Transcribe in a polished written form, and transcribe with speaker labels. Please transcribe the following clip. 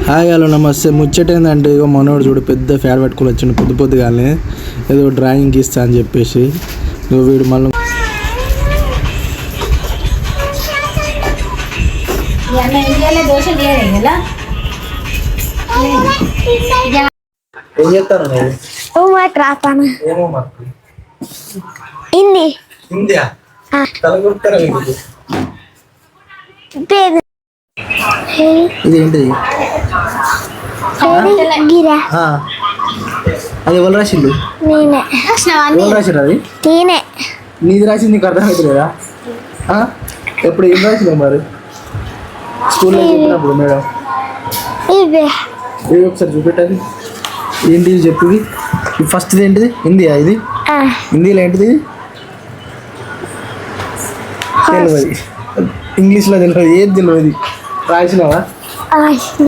Speaker 1: Hi hello నమస్తే. ముచ్చటేందంటే ఇగో మనోడు చూడు పెద్ద ఫ్యాడ్ పట్టుకొని వచ్చిండు పొద్దుగానే ఏదో డ్రాయింగ్ ఇస్తా అని చెప్పేసి. నువ్వు వీడు మళ్ళీ ఏం చేస్తాను ఇదేంటిది? అది ఎవరు రాసిండు? ఎవరు రాసిరు? అది నీది రాసింది నీకు అర్థమవుతుందా? ఎప్పుడు ఏం రాసిందా మరి స్కూల్లో చెప్పినప్పుడు మేడం? ఇది ఒకసారి చూపెట్టాలి. ఏంటిది చెప్పు. ఫస్ట్ ఏంటిది? హిందీయా? ఇది హిందీలో ఏంటిది? తెలియదు. ఇంగ్లీష్లో తెలియదు. ఏది తెలియదు. రాసినావా?